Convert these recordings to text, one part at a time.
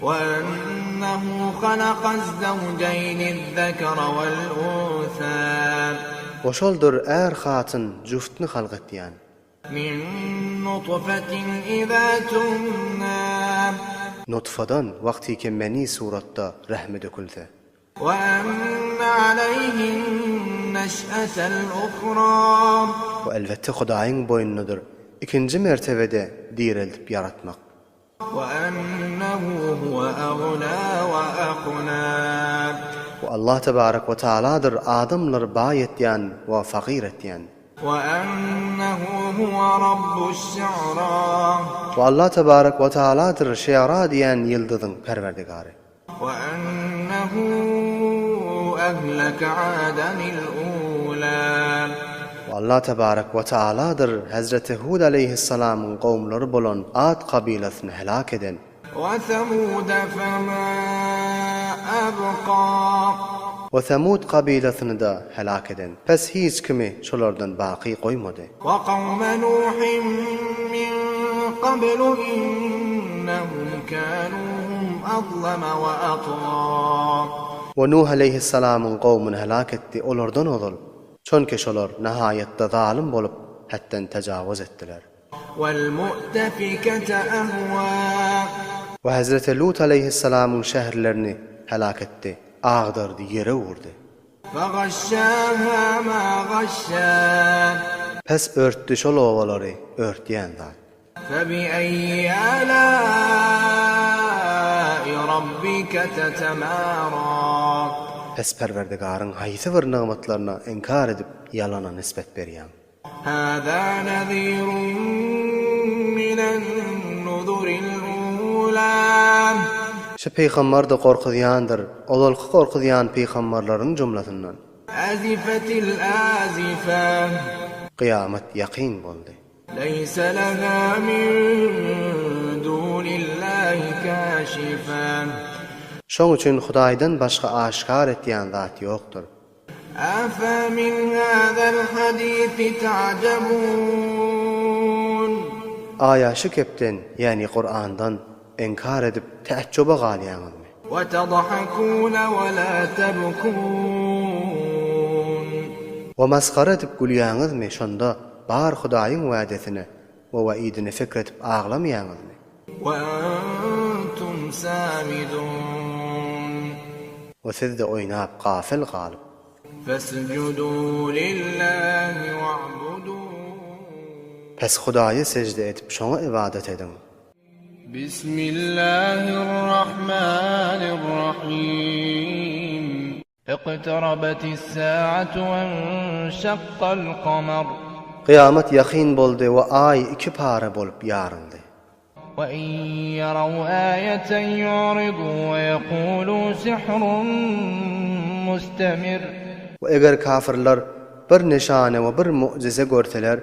وأنه خلق الزوجين الذكر والأنثى Oşoldur är hatın juftny halq etýän. من نطفة إذا تمنى Nutfadan wagtiki meni suratda rahme dökülse. وأن عليه النشأة الأخرى Bu elbette Hudaýyň boýnunadyr. İkinji mertebede dirilip yaratmak. وأنه هو أغنى وأقنى Bu Allah tebarek ve taaladır adamlar bay etýän we fakir etýän. وأنه هو رب الشعرى Bu Allah tebarek ve taaladır şiara diýen ýyldyzyň perwerdigary. وأنه أهلك عادا الأولى Bu Allah tebarek ve taaladır Hazreti Hud aleyhissalamyň gowmlary bolan Ad kabilasyny helak eden. وثمود فما أبقى Ve Semud kabilasyny da helak eden. Pes hiç kimi şolardan baqy goýmady. وقوم نوح من قبل إنهم كانوا هم أظلم وأطغى Ve Nuh aleyhissalamyň gowmuny helak etdi. Olardan olup, çonki şolar nihayetde zalim bolup hatdan tajawuz etdiler. والمؤتفكة أهوى Ve Hazreti Lut aleyhissalamyň şäherlerini helak etdi. Ağdardy, yere vurdy. فغشاها ما غشى Pes örtdi şol ovalary, örtýän zat. فبأي آلاء ربك تتمارى Pes perwerdigaryň haýsy bir nimetlerine inkar edip yalana nispet berýän. هذا نذير من النذر الأولى Şu peýgamber de gorkudýandyr. Olalky gorkudýan peýgamberleriň jumlatyndan. أزفت الآزفة Kıyamet yakin boldy. ليس لها من دون الله كاشفة Şoň üçin Hudaýdan başga aşkar etýän zat ýokdur. أفمن هذا الحديث تعجبون Aya şu kepden, yani Kur'an'dan inkar edip teəccübe galýanyňyzmy? وتضحكون ولا تبكون Ve maskara edip gülýäňizmi? Şonda bar Hudaýyň wädesine we waidine fikr edip aglamýaňyzmy? وأنتم سامدون Ve siz de oýnap gafil galyp فاسجدوا لله واعبدوا pes Hudaýa secde edip şoňa ibadet edin. بسم الله الرحمن الرحيم اقتربت الساعة وانشق القمر Kıyamet yakin boldy we ay iki para bolup ýaryldy. وإن يروا آية يعرضوا ويقولوا سحر مستمر Ve eger kafirler bir nişane we bir mucize görseler,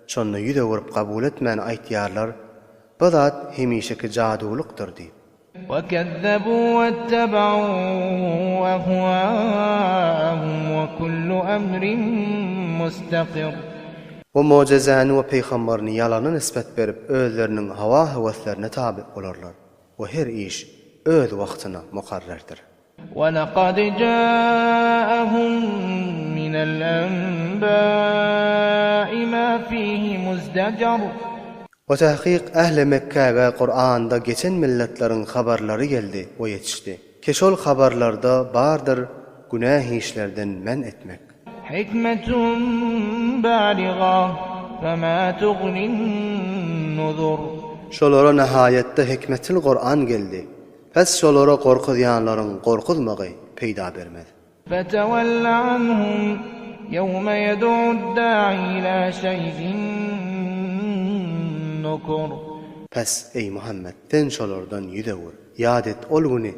şonu ýüze vurup kabul etmän aýtýarlar, bu zat hemişeki jadulukdyr diýip. وكذبوا واتبعوا أهواءهم وكل أمر مستقر Bu mucizäni we peýgamberini ýalana nispet berip özleriniň hawa heweslerine tabi bolarlar. We her iş öz wagtyna mukarrardyr. ولقد جاءهم من الأنباء ما فيه مزدجر Ve tahqiq ähli Mekkäge Qur'anda geçen milletleriň habarlary geldi we ýetişdi. Keşol habarlarda bardyr günah işlerden men etmek. حكمة بالغة فما تغني النذر Şolara nihayetde hikmetil Qur'an geldi. Pes şolara gorkudýanlaryň gorkulmagy peýda bermez. فتول عنهم يوم يدعو الداعي إلى شيء نكر Pes ey Muhammed, sen şolardan ýüze wur. Ýad et ol güni